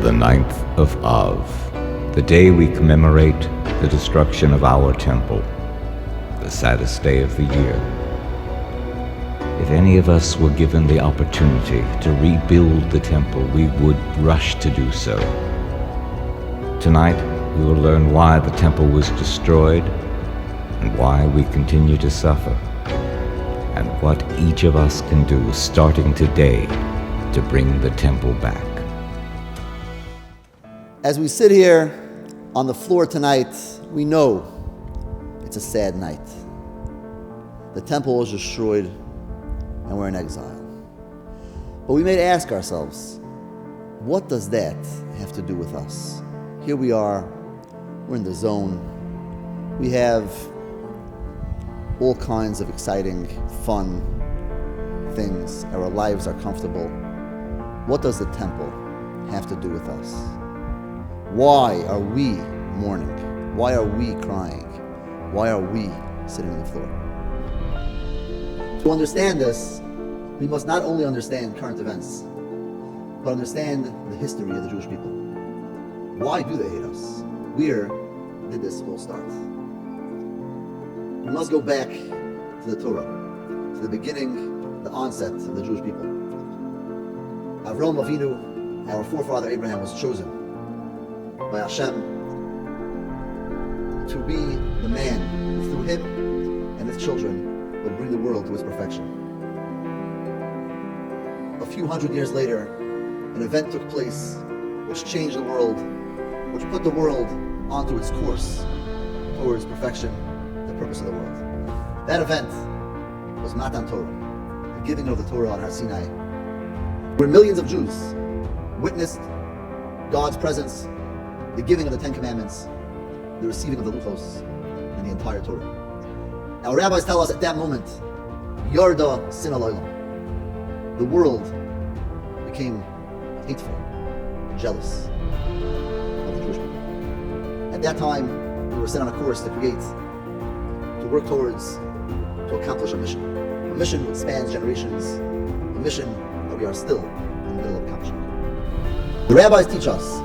the 9th of Av, the day we commemorate the destruction of our temple, the saddest day of the year. If any of us were given the opportunity to rebuild the temple, we would rush to do so. Tonight, we will learn why the temple was destroyed and why we continue to suffer, and what each of us can do starting today to bring the temple back. As we sit here on the floor tonight, we know it's a sad night. The temple was destroyed and we're in exile. But we may ask ourselves, what does that have to do with us? Here we are, we're in the zone. We have all kinds of exciting, fun things. Our lives are comfortable. What does the temple have to do with us? Why are we mourning? Why are we crying? Why are we sitting on the floor? To understand this, we must not only understand current events, but understand the history of the Jewish people. Why do they hate us? Where did this all start? We must go back to the Torah, to the beginning, the onset of the Jewish people. Avraham Avinu, our forefather Abraham, was chosen by Hashem to be the man who through him and his children would bring the world to its perfection. A few hundred years later, an event took place which changed the world, which put the world onto its course towards perfection, the purpose of the world. That event was Matan Torah, the giving of the Torah on Har Sinai, where millions of Jews witnessed God's presence, the giving of the Ten Commandments, the receiving of the Luchos, and the entire Torah. Our rabbis tell us at that moment, Yarda Sin Alaylam. The world became hateful, jealous of the Jewish people. At that time, we were set on a course to create, to work towards, to accomplish a mission which spans generations, a mission that we are still in the middle of accomplishing. The rabbis teach us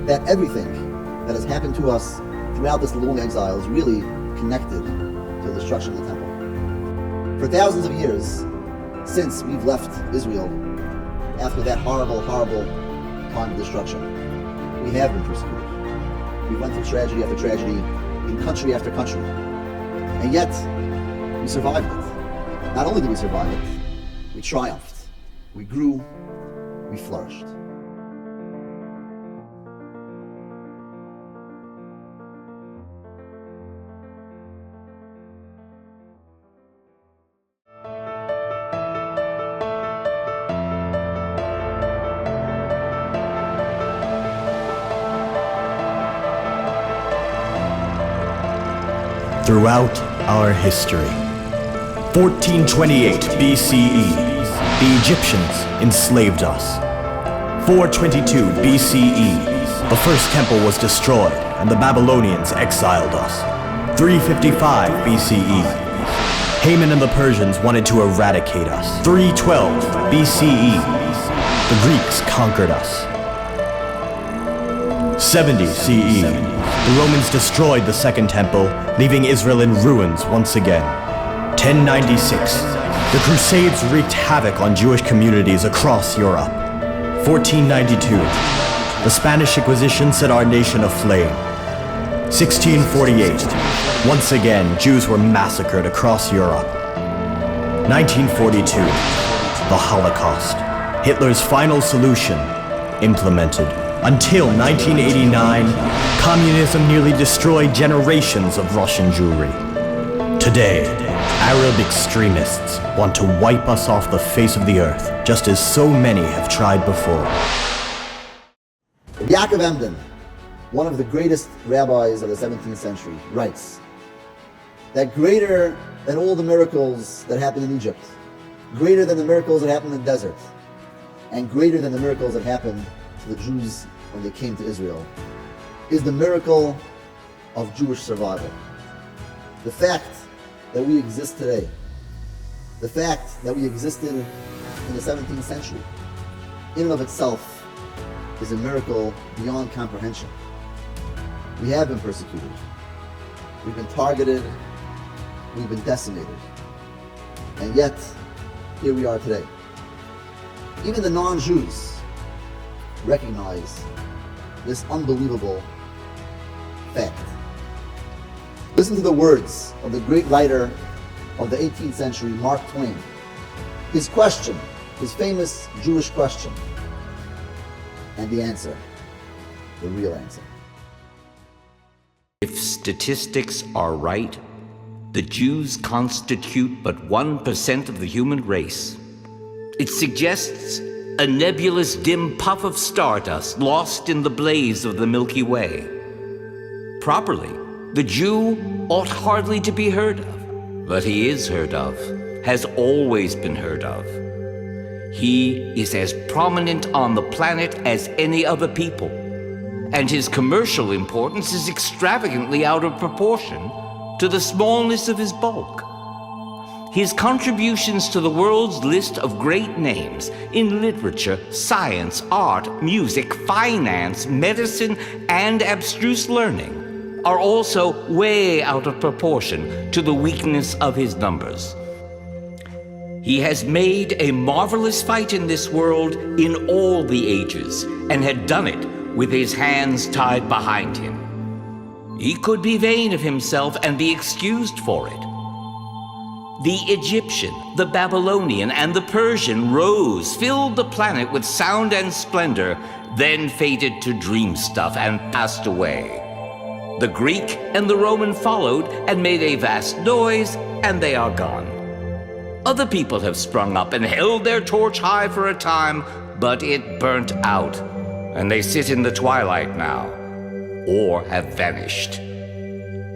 that everything that has happened to us throughout this long exile is really connected to the destruction of the temple. For thousands of years, since we've left Israel, after that horrible, horrible time of destruction, we have been persecuted. We went through tragedy after tragedy, in country after country, and yet we survived it. Not only did we survive it, we triumphed, we grew, we flourished. Throughout our history. 1428 BCE, the Egyptians enslaved us. 422 BCE, the first temple was destroyed and the Babylonians exiled us. 355 BCE, Haman and the Persians wanted to eradicate us. 312 BCE, the Greeks conquered us. 70 CE, the Romans destroyed the Second Temple, leaving Israel in ruins once again. 1096, the Crusades wreaked havoc on Jewish communities across Europe. 1492, the Spanish Inquisition set our nation aflame. 1648, once again, Jews were massacred across Europe. 1942, the Holocaust, Hitler's final solution, implemented. Until 1989, communism nearly destroyed generations of Russian Jewry. Today, Arab extremists want to wipe us off the face of the earth, just as so many have tried before. Yaakov Emden, one of the greatest rabbis of the 17th century, writes that greater than all the miracles that happened in Egypt, greater than the miracles that happened in the desert, and greater than the miracles that happened to the Jews when they came to Israel, is the miracle of Jewish survival. The fact that we exist today, the fact that we existed in the 17th century, in and of itself, is a miracle beyond comprehension. We have been persecuted. We've been targeted. We've been decimated. And yet, here we are today. Even the non-Jews recognize this unbelievable fact. Listen to the words of the great writer of the 18th century, Mark Twain. His question, his famous Jewish question, and the answer, the real answer. If statistics are right, the Jews constitute but 1% of the human race. It suggests a nebulous dim puff of stardust lost in the blaze of the Milky Way. Properly, the Jew ought hardly to be heard of, but he is heard of, has always been heard of. He is as prominent on the planet as any other people, and his commercial importance is extravagantly out of proportion to the smallness of his bulk. His contributions to the world's list of great names in literature, science, art, music, finance, medicine, and abstruse learning are also way out of proportion to the weakness of his numbers. He has made a marvelous fight in this world in all the ages, and had done it with his hands tied behind him. He could be vain of himself and be excused for it. The Egyptian, the Babylonian, and the Persian rose, filled the planet with sound and splendor, then faded to dream stuff and passed away. The Greek and the Roman followed and made a vast noise, and they are gone. Other people have sprung up and held their torch high for a time, but it burnt out, and they sit in the twilight now, or have vanished.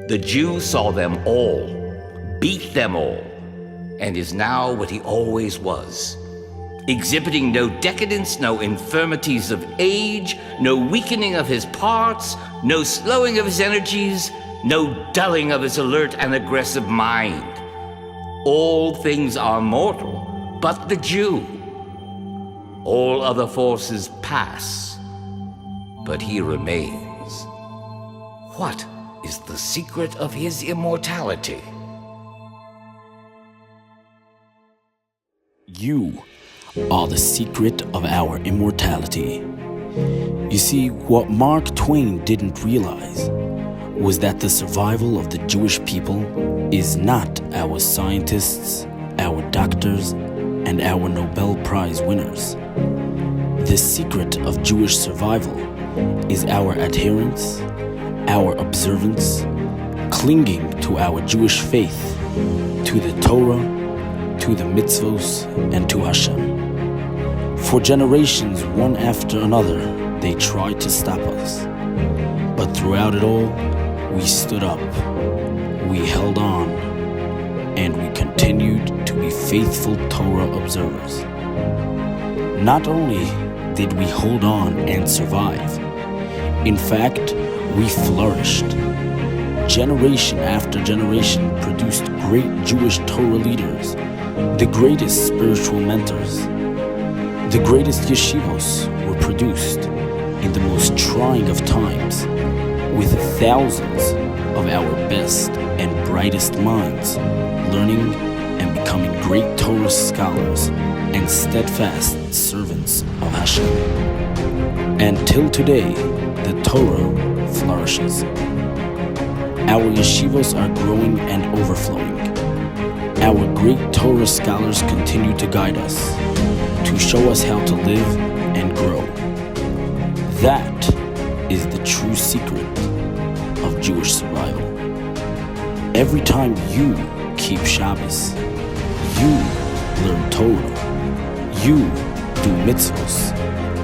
The Jew saw them all, beat them all, and is now what he always was, exhibiting no decadence, no infirmities of age, no weakening of his parts, no slowing of his energies, no dulling of his alert and aggressive mind. All things are mortal, but the Jew. All other forces pass, but he remains. What is the secret of his immortality? You are the secret of our immortality. You see, what Mark Twain didn't realize was that the survival of the Jewish people is not our scientists, our doctors, and our Nobel Prize winners. The secret of Jewish survival is our adherence, our observance, clinging to our Jewish faith, to the Torah, to the mitzvos, and to Hashem. For generations, one after another, they tried to stop us. But throughout it all, we stood up, we held on, and we continued to be faithful Torah observers. Not only did we hold on and survive, in fact, we flourished. Generation after generation produced great Jewish Torah leaders, the greatest spiritual mentors. The greatest yeshivos were produced in the most trying of times, with thousands of our best and brightest minds learning and becoming great Torah scholars and steadfast servants of Hashem. And till today, the Torah flourishes. Our yeshivos are growing and overflowing. Our great Torah scholars continue to guide us, to show us how to live and grow. That is the true secret of Jewish survival. Every time you keep Shabbos, you learn Torah, you do mitzvos,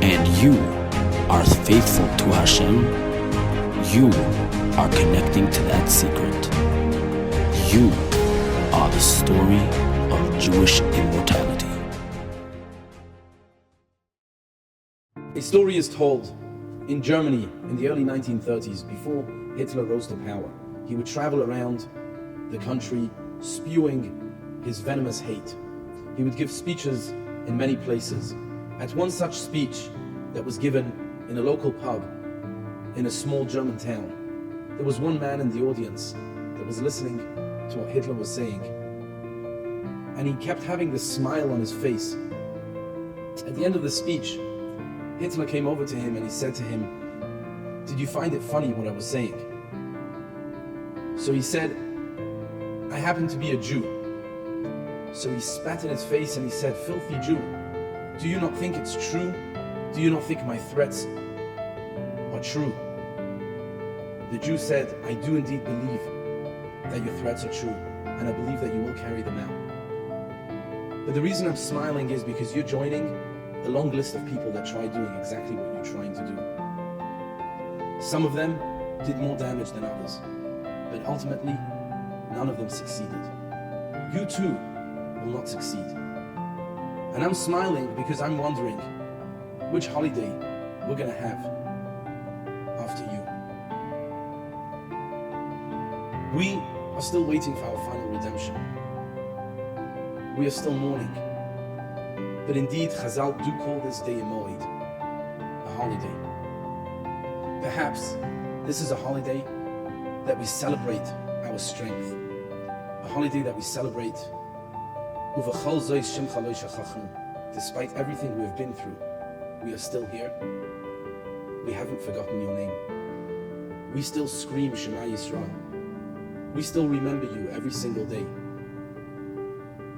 and you are faithful to Hashem, you are connecting to that secret. You are the story of Jewish immortality. A story is told in Germany in the early 1930s, before Hitler rose to power. He would travel around the country spewing his venomous hate. He would give speeches in many places. At one such speech that was given in a local pub in a small German town. There was one man in the audience that was listening to what Hitler was saying, and he kept having this smile on his face. At the end of the speech, Hitler came over to him and he said to him, "Did you find it funny what I was saying?" So he said, "I happen to be a Jew." So he spat in his face and he said, "Filthy Jew, do you not think it's true? Do you not think my threats are true?" The Jew said, "I do indeed believe that your threats are true, and I believe that you will carry them out. But the reason I'm smiling is because you're joining a long list of people that try doing exactly what you're trying to do. Some of them did more damage than others, but ultimately, none of them succeeded. You too will not succeed. And I'm smiling because I'm wondering which holiday we're gonna have after you." We are still waiting for our final redemption. We are still mourning. But indeed, Chazal do call this day a moed, a holiday. Perhaps this is a holiday that we celebrate our strength, a holiday that we celebrate despite everything we have been through. We are still here. We haven't forgotten your name. We still scream Shema Yisrael. We still remember you every single day.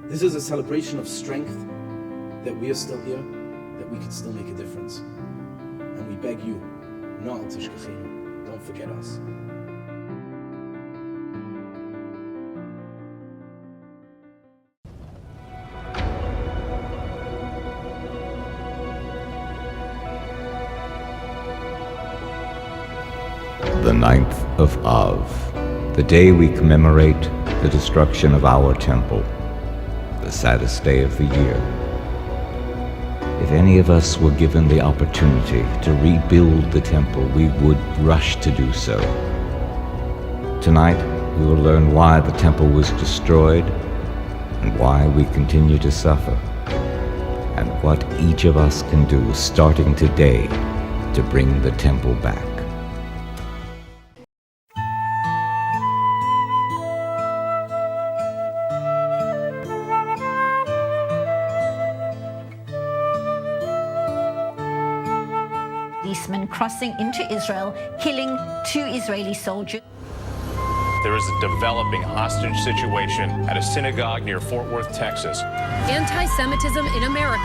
This is a celebration of strength, that we are still here, that we can still make a difference. And we beg you, Na'al Tishkachenu, don't forget us. The 9th of Av, the day we commemorate the destruction of our temple, the saddest day of the year. If any of us were given the opportunity to rebuild the temple, we would rush to do so. Tonight, we will learn why the temple was destroyed and why we continue to suffer, and what each of us can do starting today to bring the temple back. Policemen crossing into Israel, killing 2 Israeli soldiers. There is a developing hostage situation at a synagogue near Fort Worth, Texas. Anti-Semitism in America,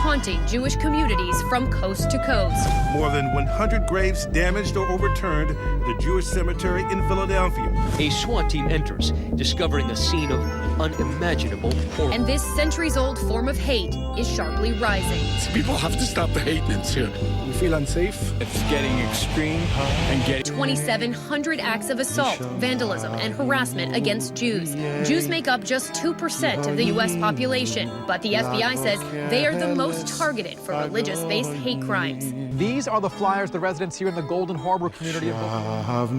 haunting Jewish communities from coast to coast. More than 100 graves damaged or overturned at a Jewish cemetery in Philadelphia. A SWAT team enters, discovering a scene of unimaginable horror. And this centuries-old form of hate is sharply rising. People have to stop the hateness here. You feel unsafe? It's getting extreme and getting... 2,700 acts of assault, vandalism, and harassment against Jews. Jews make up just 2% of the U.S. population, but the FBI says they are the most targeted for religious-based hate crimes. These are the flyers the residents here in the Golden Harbor community of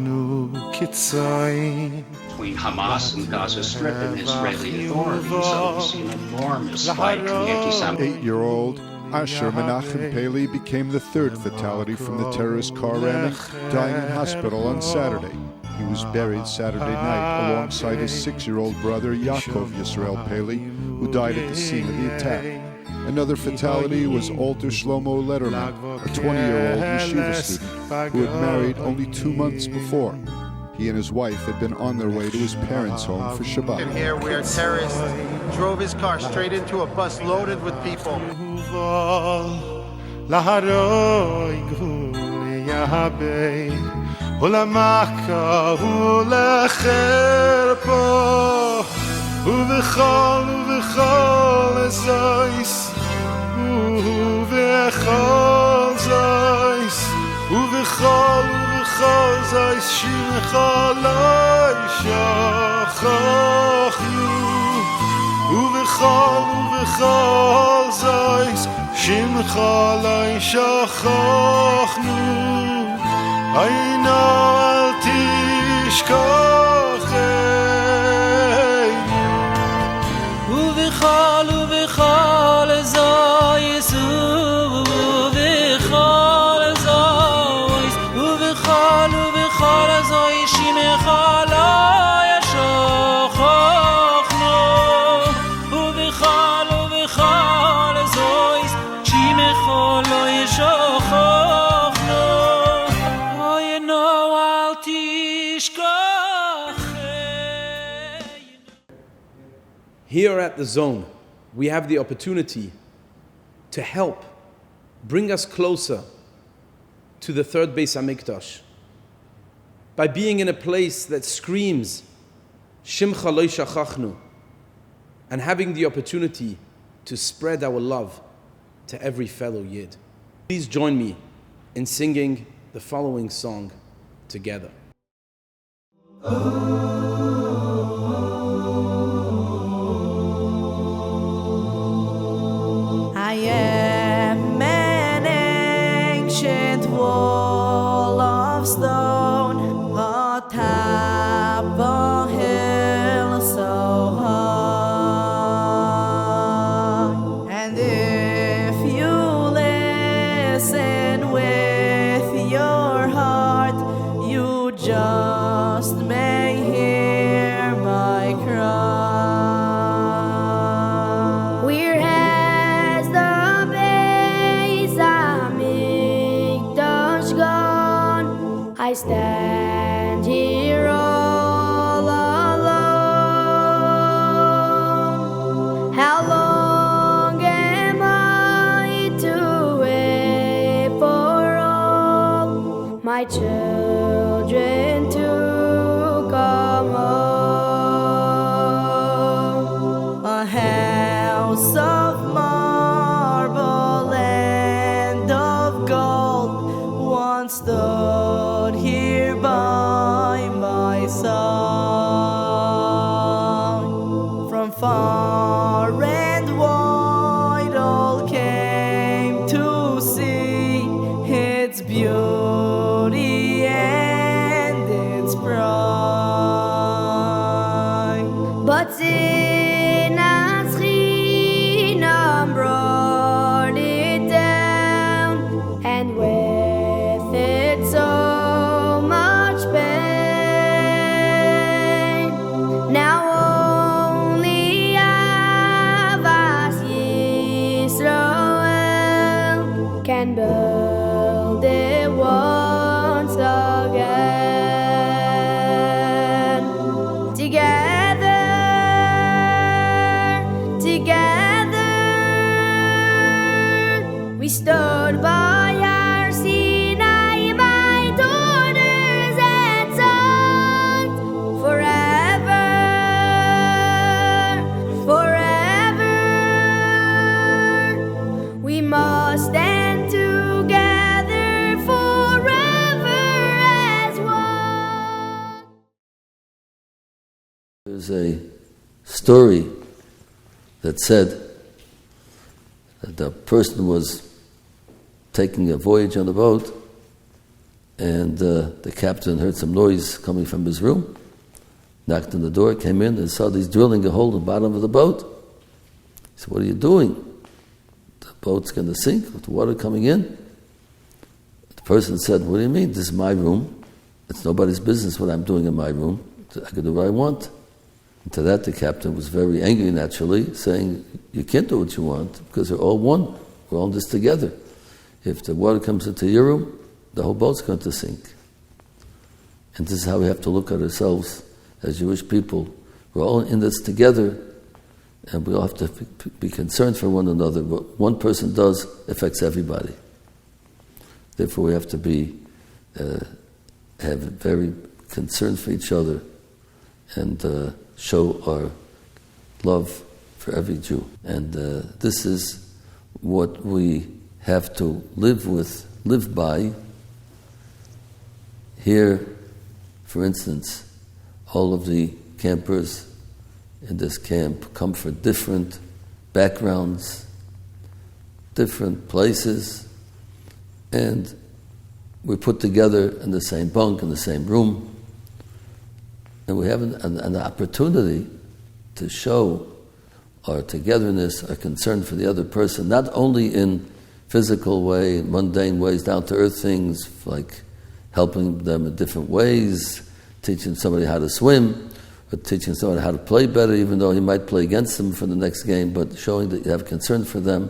between Hamas and Gaza Strip and Israeli authorities. So we see an enormous spike in the anti-Semitism. 8-year-old Asher Menachem Paley became the 3rd fatality from the terrorist car ramming, dying in hospital on Saturday. He was buried Saturday night alongside his 6-year-old brother Yaakov Yisrael Paley, who died at the scene of the attack. Another fatality was Alter Shlomo Letterman, a 20-year-old yeshiva student who had married only 2 months before. He and his wife had been on their way to his parents' home for Shabbat. And here where terrorists drove his car straight into a bus loaded with people. Here at TheZone, we have the opportunity to help bring us closer to the third Beis HaMikdash by being in a place that screams Shimcha Lo Shachachnu, and having the opportunity to spread our love to every fellow Yid. Please join me in singing the following song together. I am an ancient wall of stone atop a hill so high, and if you listen with your heart, you just may hear my cry. Where has the Beis HaMikdash gone? I stand here all alone. How long am I to wait for all my children to come home? A house of marble and of gold once stood here by my side. From far and wide all came to see its beauty and its pride. But sin has Chinam brought it down, and with it so much pain. Now only Avas Yisrael can build it once again. Together, we stood by our Sinai, my daughters and sons, forever, forever. We must stand together forever as one. There's a story that said that the person was taking a voyage on a boat, and the captain heard some noise coming from his room, knocked on the door, came in, and saw he's drilling a hole in the bottom of the boat. He said, "What are you doing? The boat's going to sink with the water coming in." The person said, "What do you mean? This is my room. It's nobody's business what I'm doing in my room. I can do what I want." And to that, the captain was very angry, naturally, saying, "You can't do what you want, because we're all one. We're all in this together. If the water comes into your room, the whole boat's going to sink." And this is how we have to look at ourselves as Jewish people. We're all in this together, and we all have to be concerned for one another. What one person does affects everybody. Therefore, we have to be have very concern for each other, and show our love for every Jew. And this is what we have to live by. Here, for instance, all of the campers in this camp come from different backgrounds, different places, and we're put together in the same bunk, in the same room, and we have an opportunity to show our togetherness, our concern for the other person, not only in physical way, mundane ways, down-to-earth things, like helping them in different ways, teaching somebody how to swim, or teaching somebody how to play better, even though he might play against them for the next game, but showing that you have concern for them.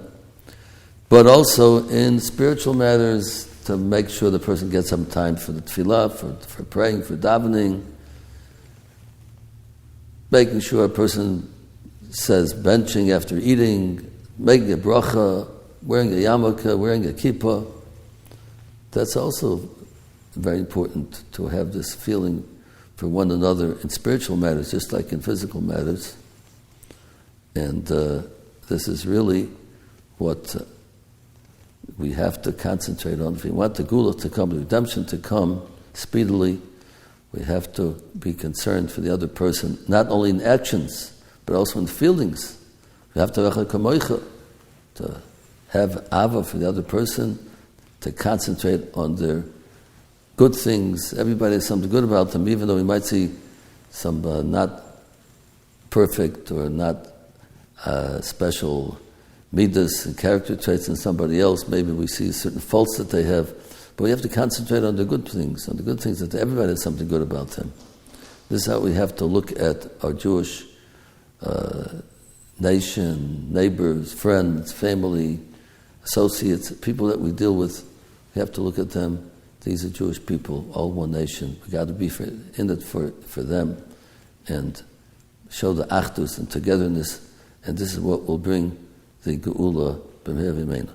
But also in spiritual matters, to make sure the person gets some time for the tefillah, for praying, for davening, making sure a person says benching after eating, making a bracha, wearing a yarmulke, wearing a kippah. That's also very important to have this feeling for one another in spiritual matters, just like in physical matters. And this is really what we have to concentrate on. If we want the Gula to come, the redemption to come speedily, we have to be concerned for the other person, not only in actions, but also in feelings. We have to have ava for the other person, to concentrate on their good things. Everybody has something good about them, even though we might see some not perfect or not special midas and character traits in somebody else. Maybe we see certain faults that they have, but we have to concentrate on the good things, that everybody has something good about them. This is how we have to look at our Jewish nation, neighbors, friends, family, associates, people that we deal with. We have to look at them. These are Jewish people, all one nation. We got to be in it for them and show the achdus and togetherness. And this is what will bring the Geula b'meher v'meinu.